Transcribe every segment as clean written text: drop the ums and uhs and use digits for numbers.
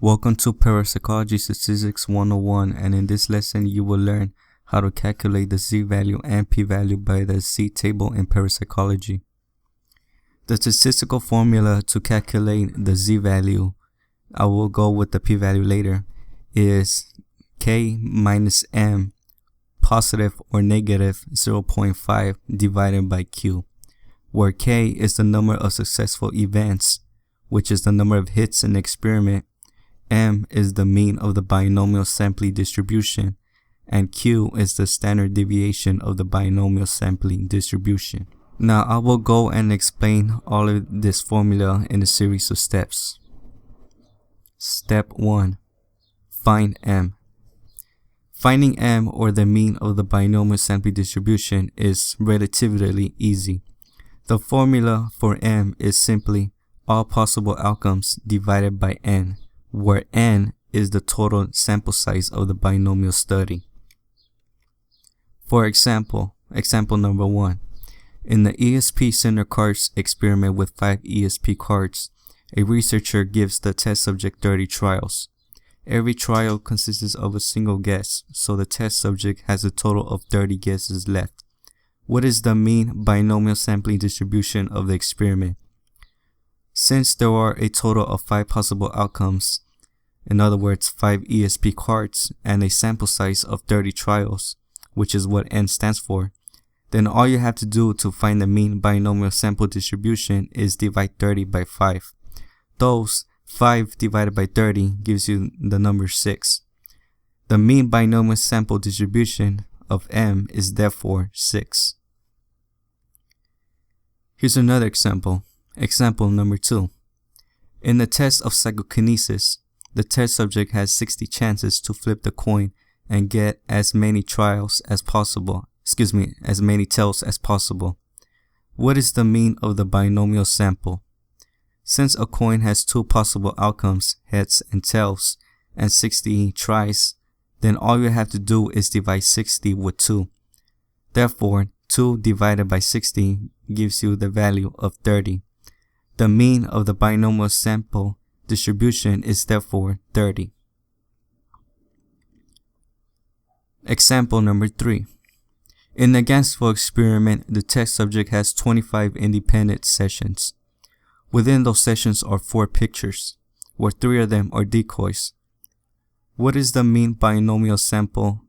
Welcome to Parapsychology Statistics 101, and in this lesson you will learn how to calculate the z-value and p-value by the z-table in parapsychology. The statistical formula to calculate the z-value, I will go with the p-value later, is k minus m positive or negative 0.5 divided by q, where k is the number of successful events, which is the number of hits in the experiment, m is the mean of the binomial sampling distribution, and q is the standard deviation of the binomial sampling distribution. Now I will go and explain all of this formula in a series of steps. Step 1. Find m. Finding m, or the mean of the binomial sampling distribution, is relatively easy. The formula for m is simply all possible outcomes divided by n, where n is the total sample size of the binomial study. For example, number 1. In the ESP center cards experiment with 5 ESP cards, a researcher gives the test subject 30 trials. Every trial consists of a single guess, so the test subject has a total of 30 guesses left. What is the mean binomial sampling distribution of the experiment? Since there are a total of 5 possible outcomes, in other words 5 ESP cards and a sample size of 30 trials, which is what n stands for, then all you have to do to find the mean binomial sample distribution is divide 30 by 5. Thus, 5 divided by 30 gives you the number 6. The mean binomial sample distribution of m is therefore 6. Here's another example. Example number 2. In the test of psychokinesis, the test subject has 60 chances to flip the coin and get as many tails as possible. What is the mean of the binomial sample? Since a coin has 2 possible outcomes, heads and tails, and 60 tries, then all you have to do is divide 60 with 2. Therefore, 2 divided by 60 gives you the value of 30. The mean of the binomial sample distribution is therefore 30. Example number 3. In the Gansful experiment, the test subject has 25 independent sessions. Within those sessions are 4 pictures, where 3 of them are decoys. What is the mean binomial sample?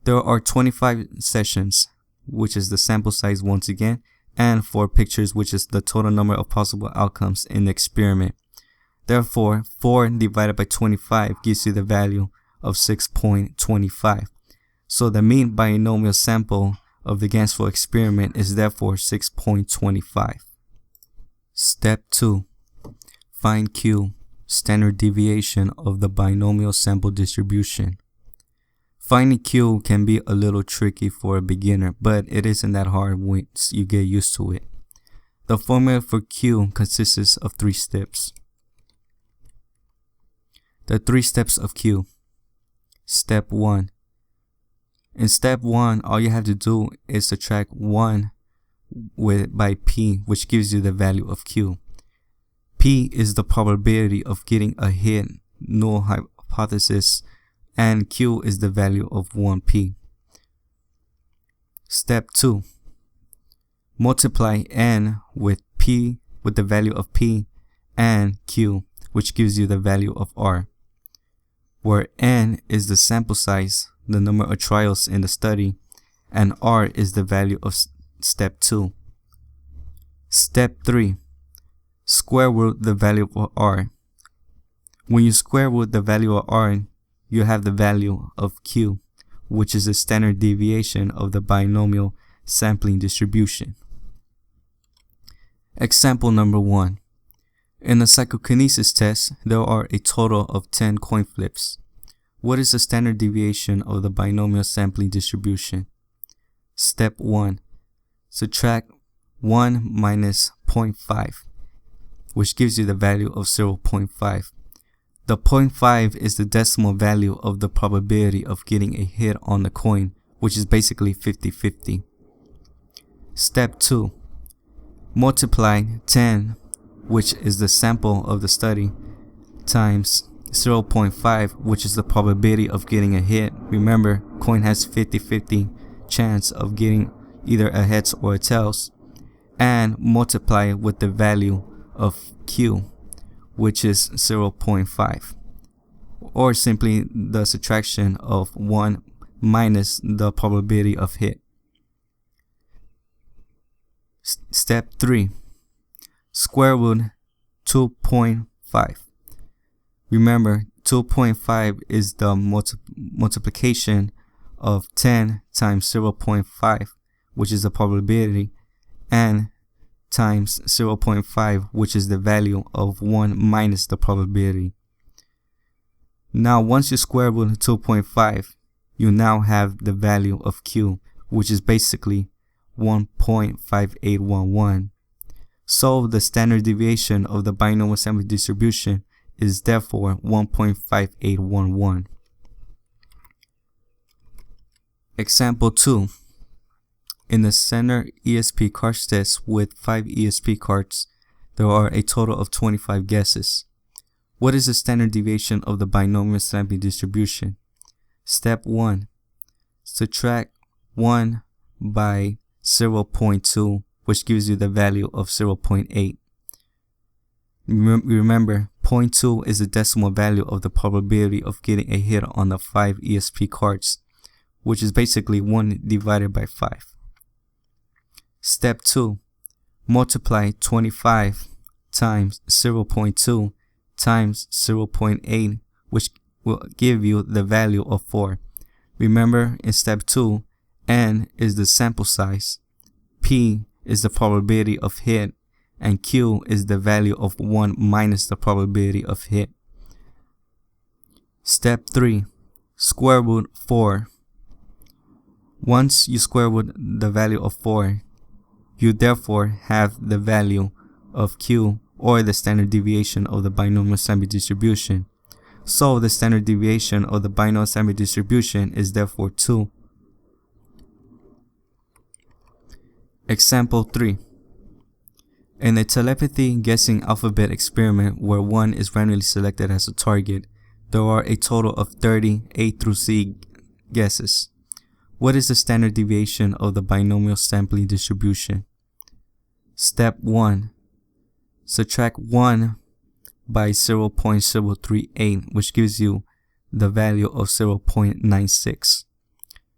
There are 25 sessions, which is the sample size once again, and 4 pictures, which is the total number of possible outcomes in the experiment. Therefore, 4 divided by 25 gives you the value of 6.25. So the mean binomial sample of the Gansful experiment is therefore 6.25. Step 2. Find Q, standard deviation of the binomial sample distribution. Finding Q can be a little tricky for a beginner, but it isn't that hard once you get used to it. The formula for Q consists of 3 steps. The 3 steps of Q. Step 1. In step 1, all you have to do is subtract 1 by P, which gives you the value of Q. P is the probability of getting a hit, null hypothesis, and Q is the value of 1P. Step 2. Multiply N with P, with the value of P, and Q, which gives you the value of R, where N is the sample size, the number of trials in the study, and R is the value of step 2. Step 3. Square root the value of R. When you square root the value of R, you have the value of Q, which is the standard deviation of the binomial sampling distribution. Example number 1. In the psychokinesis test, there are a total of 10 coin flips. What is the standard deviation of the binomial sampling distribution? Step 1. Subtract 1 minus 0.5, which gives you the value of 0.5. The 0.5 is the decimal value of the probability of getting a hit on the coin, which is basically 50-50. Step 2. Multiply 10, which is the sample of the study, times 0.5, which is the probability of getting a hit. Remember, coin has 50-50 chance of getting either a heads or a tails, and multiply it with the value of Q, which is 0.5, or simply the subtraction of 1 minus the probability of hit. Step 3. Square root 2.5. Remember, 2.5 is the multiplication of 10 times 0.5, which is the probability, and times 0.5, which is the value of 1 minus the probability. Now, once you square root 2.5, you now have the value of Q, which is basically 1.5811. So the standard deviation of the binomial sampling distribution is therefore 1.5811. Example 2. In the center ESP cards test with 5 ESP cards, there are a total of 25 guesses. What is the standard deviation of the binomial sampling distribution? Step 1. Subtract 1 by 0.2, which gives you the value of 0.8. Remember, 0.2 is the decimal value of the probability of getting a hit on the 5 ESP cards, which is basically 1 divided by 5. Step 2. Multiply 25 times 0.2 times 0.8, which will give you the value of 4. Remember, in step 2, N is the sample size, P is the probability of hit, and Q is the value of 1 minus the probability of hit. Step 3. Square root 4. Once you square root the value of 4, you therefore have the value of Q, or the standard deviation of the binomial sampling distribution. So the standard deviation of the binomial sampling distribution is therefore 2. Example 3. In a telepathy guessing alphabet experiment where 1 is randomly selected as a target, there are a total of 30 A through Z guesses. What is the standard deviation of the binomial sampling distribution? Step 1. Subtract 1 by 0.038, which gives you the value of 0.96.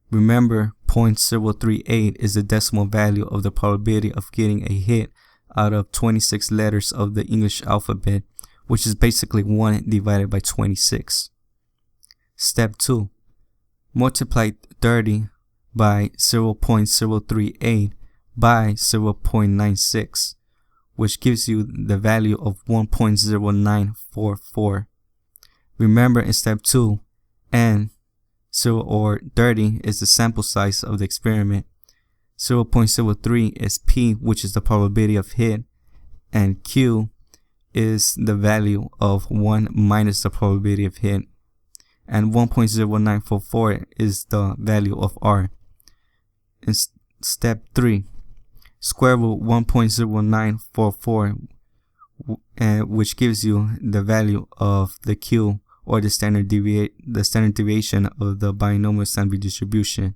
Remember, 0.038 is the decimal value of the probability of getting a hit out of 26 letters of the English alphabet, which is basically 1 divided by 26. Step 2. Multiply 30 by 0.038 by 0.96, which gives you the value of 1.0944. Remember, in step 2, N 30 is the sample size of the experiment, 0.03 is P, which is the probability of hit, and Q is the value of 1 minus the probability of hit, and 1.0944 is the value of R. In step 3, square root 1.0944, which gives you the value of the Q, or the standard deviation of the binomial sampling distribution.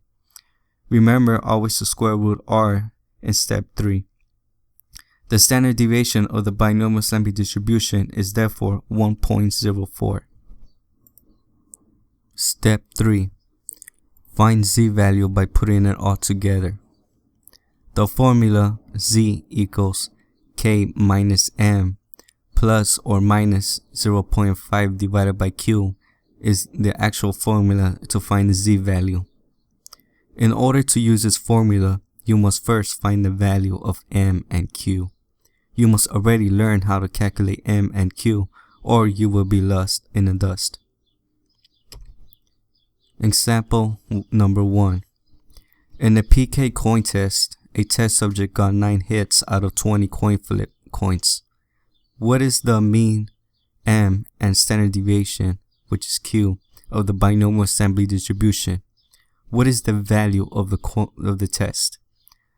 Remember always to square root R in step 3. The standard deviation of the binomial sampling distribution is therefore 1.04. Step 3. Find Z value by putting it all together. The formula Z equals K minus M plus or minus 0.5 divided by Q is the actual formula to find the Z value. In order to use this formula, you must first find the value of M and Q. You must already learn how to calculate M and Q, or you will be lost in the dust. Example number 1. In the PK coin test, a test subject got 9 hits out of 20 coin flip coins. What is the mean M and standard deviation, which is Q, of the binomial sampling distribution? What is the value of the test?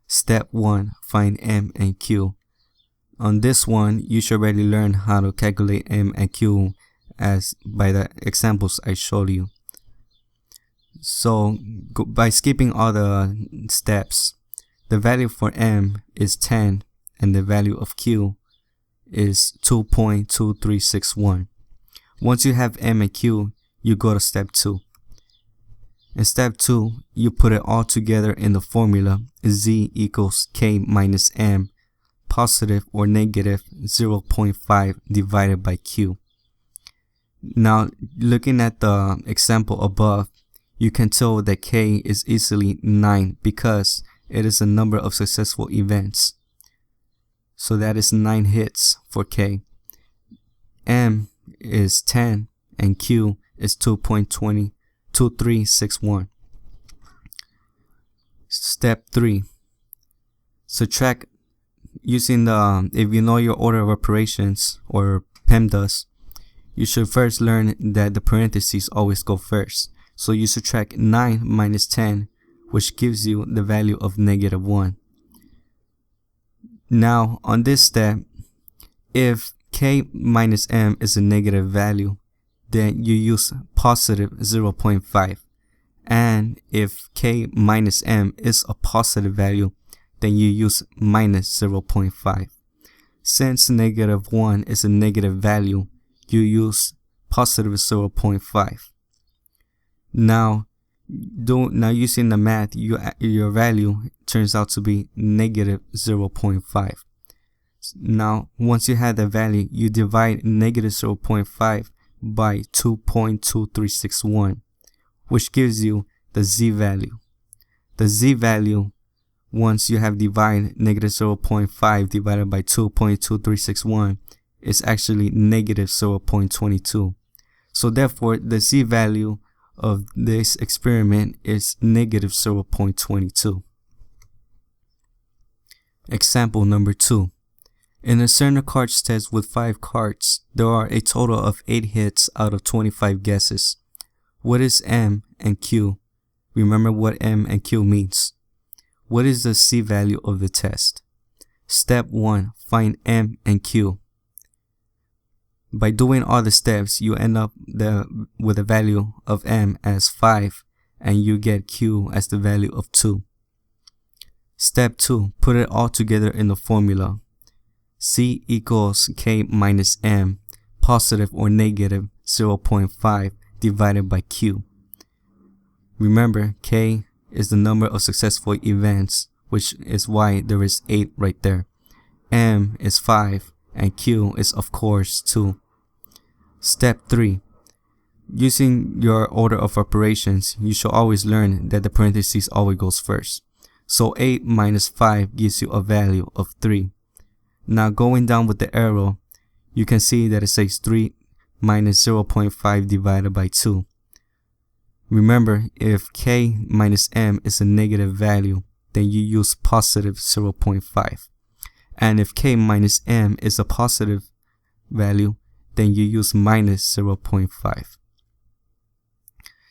Step 1. Find M and Q. On this one, you should already learn how to calculate M and Q as by the examples I showed you. So by skipping all the steps, the value for M is 10 and the value of Q is 2.2361. Once you have M and Q, you go to step 2. In step 2, you put it all together in the formula Z equals K minus M, positive or negative 0.5 divided by Q. Now, looking at the example above, you can tell that K is easily 9 because it is a number of successful events. So that is 9 hits for K. M is 10 and Q is 2.2361. Step 3. Subtract using the, if you know your order of operations, or PEMDAS, you should first learn that the parentheses always go first. So you subtract 9 minus 10, which gives you the value of -1. Now, on this step, if K minus M is a negative value, then you use positive 0.5. And if K minus M is a positive value, then you use minus 0.5. Since -1 is a negative value, you use positive 0.5. Now using the math, your value turns out to be -0.5. Now, once you have the value, you divide -0.5 by 2.2361, which gives you the Z value. The Z value, once you have divided -0.5 divided by 2.2361, is actually -0.22. So therefore, the Z value of this experiment is -0.22. Example number 2. In a Cerner cards test with 5 cards, there are a total of 8 hits out of 25 guesses. What is M and Q? Remember what M and Q means. What is the C value of the test? Step 1. Find M and Q. By doing all the steps, you end up with a value of M as 5 and you get Q as the value of 2. Step 2. Put it all together in the formula. C equals K minus M, positive or negative 0.5 divided by Q. Remember, K is the number of successful events, which is why there is 8 right there. M is 5 and Q is of course 2. Step 3. Using your order of operations, you should always learn that the parentheses always goes first. So 8 minus 5 gives you a value of 3. Now going down with the arrow, you can see that it says 3 minus 0.5 divided by 2. Remember, if K minus M is a negative value, then you use positive 0.5. And if K minus M is a positive value, then you use minus 0.5.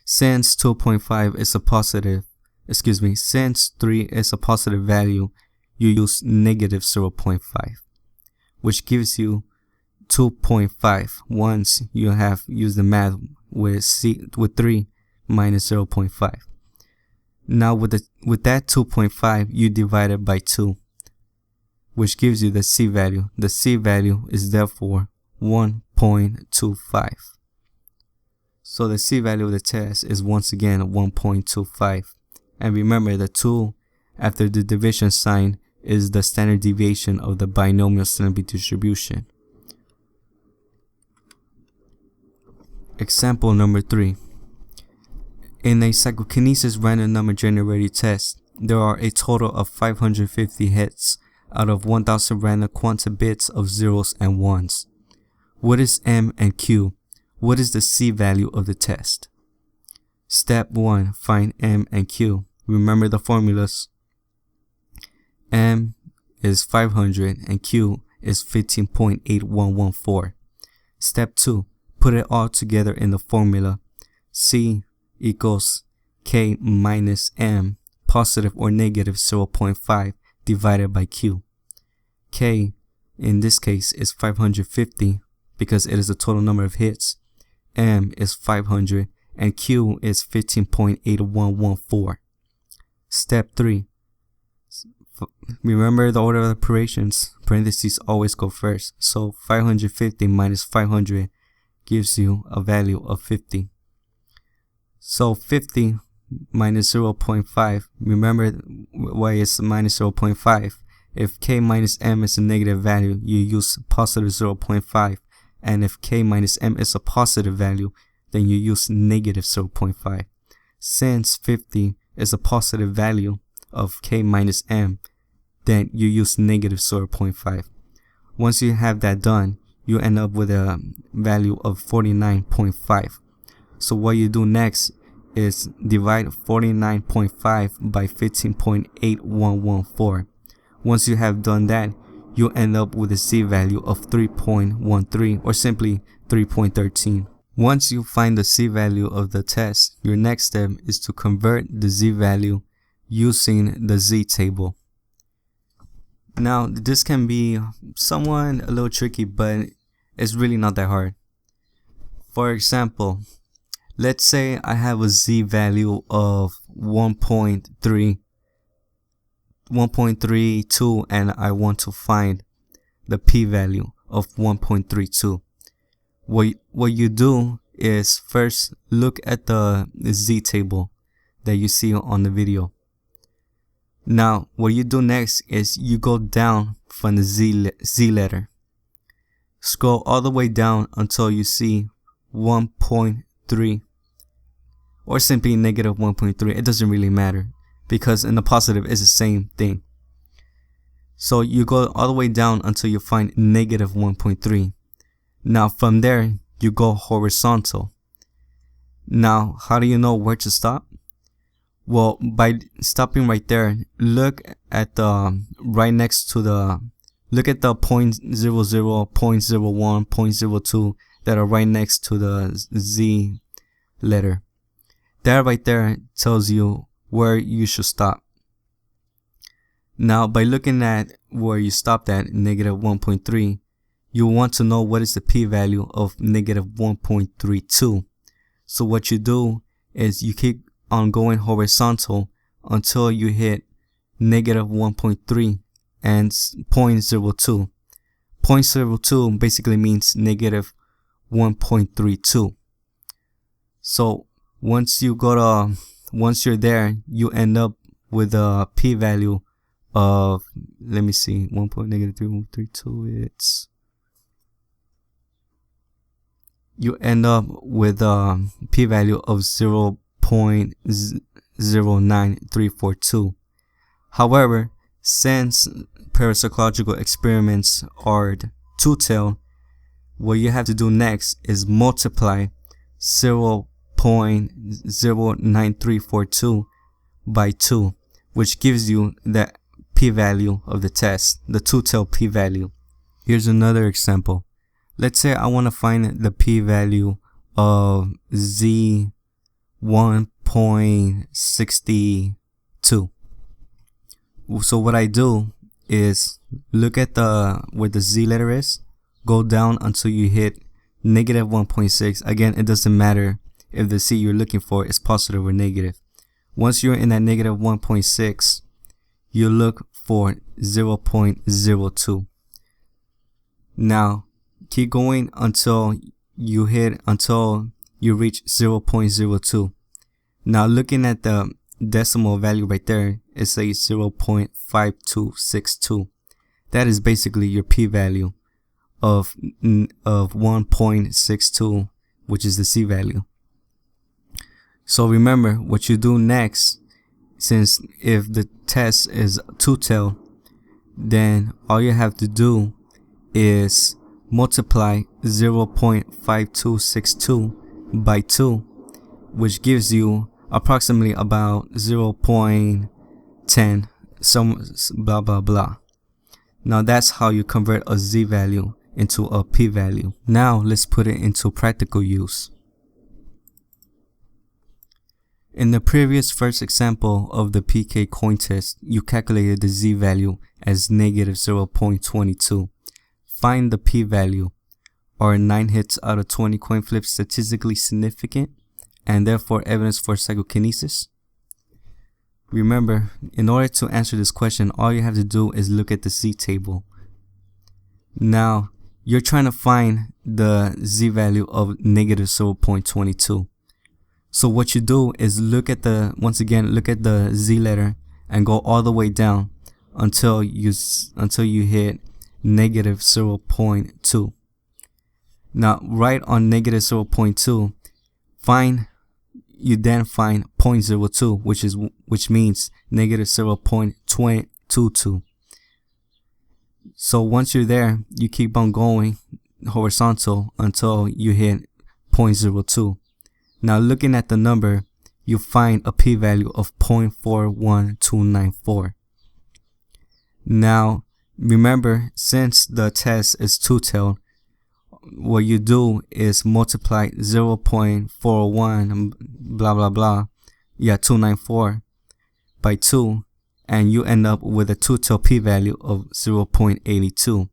Since 2.5 is a positive, since 3 is a positive value, you use negative 0.5, which gives you 2.5 once you have used the math with 3 minus 0.5. Now with that 2.5, you divide it by 2, which gives you the C value. The C value is therefore 1.25. So the C value of the test is once again 1.25. And remember, the 2 after the division sign is the standard deviation of the binomial standard distribution. Example number 3. In a psychokinesis random number generator test, there are a total of 550 hits out of 1000 random quantum bits of zeros and ones. What is M and Q? What is the C value of the test? Step 1. Find M and Q. Remember the formulas. M is 500 and Q is 15.8114. Step 2. Put it all together in the formula. C equals K minus M, positive or negative 0.5 divided by Q. K in this case is 550 because it is the total number of hits, M is 500 and Q is 15.8114. Step 3. Remember the order of operations. Parentheses always go first. So 550 minus 500 gives you a value of 50. So 50 minus 0.5. Remember why it's minus 0.5. If K minus M is a negative value, you use positive 0.5. And if K minus M is a positive value, then you use negative 0.5. Since 50 is a positive value of K minus M, then you use negative 0.5. Once you have that done, you end up with a value of 49.5. So what you do next is divide 49.5 by 15.8114. Once you have done that, you end up with a Z value of 3.13 or simply 3.13. Once you find the Z value of the test, your next step is to convert the Z value using the Z table. Now, this can be somewhat a little tricky, but it's really not that hard. For example, let's say I have a Z value of 1.32 and I want to find the p-value of 1.32. What you do is first look at the Z table that you see on the video. Now, what you do next is you go down from the Z letter. Scroll all the way down until you see 1.3 or simply negative 1.3. It doesn't really matter because in the positive it's the same thing. So you go all the way down until you find negative 1.3. Now from there you go horizontal. Now how do you know where to stop? Well, by stopping right there, look at the right next to the, look at the 0.00, 0.01, 0.02 that are right next to the Z letter. That right there tells you where you should stop. Now, by looking at where you stopped at, negative 1.3, you want to know what is the p-value of negative 1.32. So what you do is you keep on going horizontal until you hit negative 1.3 and 0.02. 0.02 basically means negative 1.32. So once you're there, you end up with a p-value of, let me see, 1.332. It's, you end up with a p-value of 0.09342. However, since parapsychological experiments are two-tailed, what you have to do next is multiply 0.09342 by 2, which gives you the p-value of the test, the two-tailed p-value. Here's another example. Let's say I want to find the p-value of Z 1.62. So what I do is look at where the Z letter is, go down until you hit negative 1.6. Again, it doesn't matter if the Z you're looking for is positive or negative. Once you're in that negative 1.6, you look for 0.02. Now keep going until you reach 0.02. Now looking at the decimal value right there, it says 0.5262. That is basically your p-value of 1.62, which is the Z value. So remember what you do next, since if the test is two-tailed, then all you have to do is multiply 0.5262 by 2, which gives you approximately about 0.10, some blah blah blah. Now that's how you convert a Z value into a p value. Now let's put it into practical use. In the previous first example of the PK coin test, you calculated the Z value as negative 0.22. Find the p-value. Are 9 hits out of 20 coin flips statistically significant and therefore evidence for psychokinesis? Remember, in order to answer this question, all you have to do is look at the Z table. Now, you're trying to find the Z value of negative 0.22. So what you do is look at the Z letter and go all the way down until you hit negative 0.2. Now, right on negative 0.2, you then find 0.02, which means negative 0.22. So once you're there, you keep on going horizontal until you hit 0.02. Now, looking at the number, you find a p-value of 0.41294. Now, remember, since the test is two-tailed, what you do is multiply 0.41 blah blah blah 294 by 2, and you end up with a two-tailed p-value of 0.82.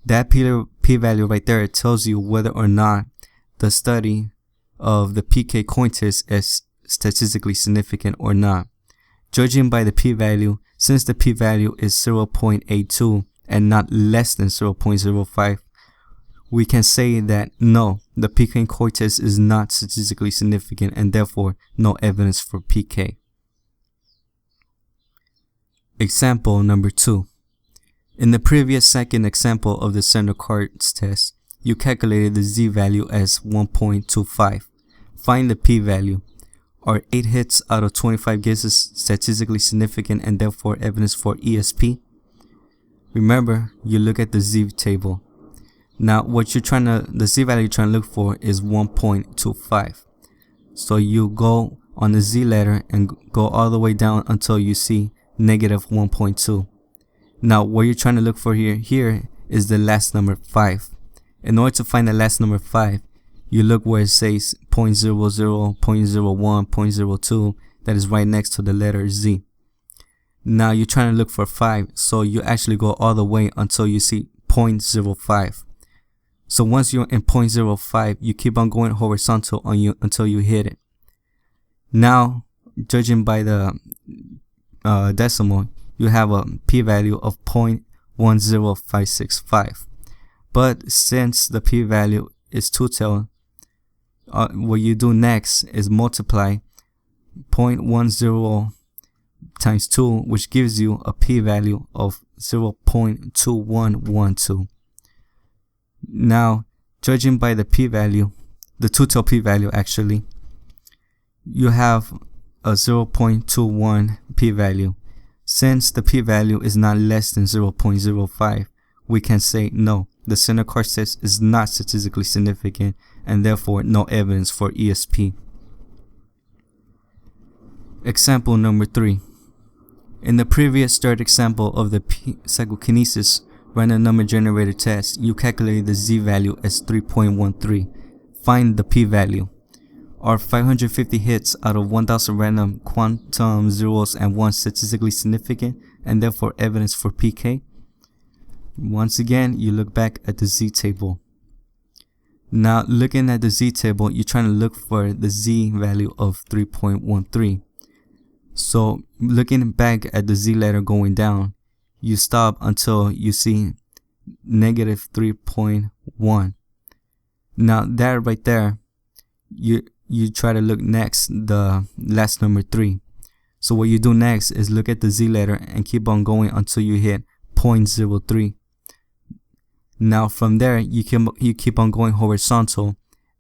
That p-value right there tells you whether or not the study of the PK coin test is statistically significant or not. Judging by the p-value, since the p-value is 0.82 and not less than 0.05, we can say that no, the PK coin test is not statistically significant and therefore no evidence for PK. Example number 2. In the previous second example of the center cards test, you calculated the Z value as 1.25. Find the p-value. Are 8 hits out of 25 guesses statistically significant and therefore evidence for ESP? Remember, you look at the Z table. Now, the Z value you're trying to look for is 1.25. So you go on the Z letter and go all the way down until you see negative 1.2. Now, what you're trying to look for here is the last number 5. In order to find the last number 5, you look where it says 0.00, 0.01, 0.02, that is right next to the letter Z. Now, you're trying to look for 5, so you actually go all the way until you see 0.05. So once you're in 0.05, you keep on going horizontal until you hit it. Now, judging by the decimal, you have a p-value of 0.10565. But since the p-value is two-tailed, what you do next is multiply 0.10 times 2, which gives you a p-value of 0.2112. Now, judging by the p-value, the two-tailed p-value actually, you have a 0.21 p-value. Since the p-value is not less than 0.05, we can say no, the center cards test is not statistically significant and therefore no evidence for ESP. Example number 3. In the previous third example of the psychokinesis random number generator test, you calculated the Z value as 3.13. Find the p-value. Are 550 hits out of 1000 random quantum zeros and 1 statistically significant and therefore evidence for PK? Once again, you look back at the Z table. Now, looking at the Z table, you're trying to look for the Z value of 3.13. So, looking back at the Z letter going down, you stop until you see negative 3.1. Now, that right there, you try to look next, the last number 3. So what you do next is look at the Z letter and keep on going until you hit 0.03. Now from there, you keep on going horizontal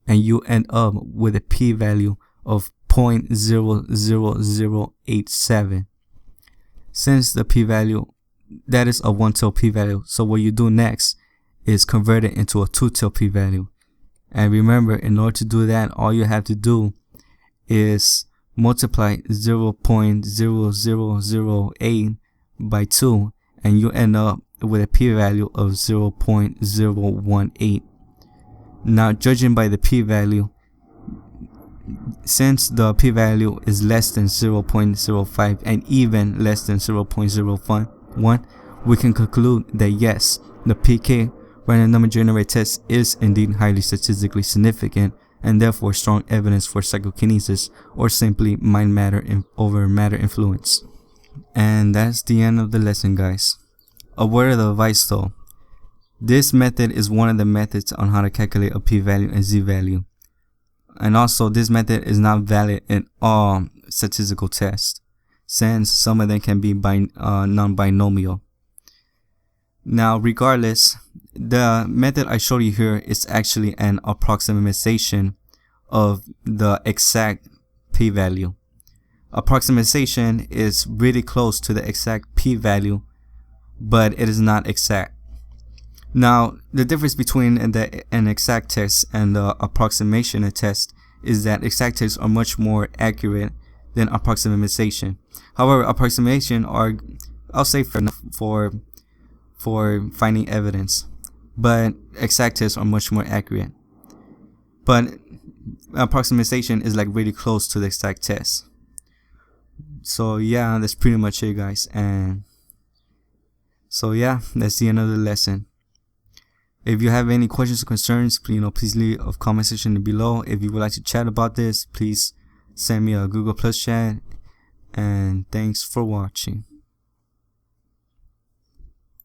and you end up with a p-value of 0.00087. Since the p-value, that is a one-tailed p-value, so what you do next is convert it into a two-tailed p-value. And remember, in order to do that, all you have to do is multiply 0.0008 by 2 and you end up with a p-value of 0.018. Now, judging by the p-value, since the p-value is less than 0.05 and even less than 0.01, we can conclude that yes, the PK Random number generated test is indeed highly statistically significant and therefore strong evidence for psychokinesis or simply mind matter over matter influence. And that's the end of the lesson, guys. A word of advice though. This method is one of the methods on how to calculate a p-value and z-value. And also, this method is not valid in all statistical tests, since some of them can be non-binomial. Now, regardless, the method I showed you here is actually an approximation of the exact p-value. Approximation is really close to the exact p-value, but it is not exact. Now, the difference between an exact test and the approximation test is that exact tests are much more accurate than approximation. However, approximation are, I'll say, fair enough for finding evidence, but exact tests are much more accurate. But approximation is like really close to the exact test. So yeah, that's pretty much it, guys. And so yeah, that's the end of the lesson. If you have any questions or concerns, please leave a comment section below. If you would like to chat about this, please send me a Google Plus chat. And thanks for watching.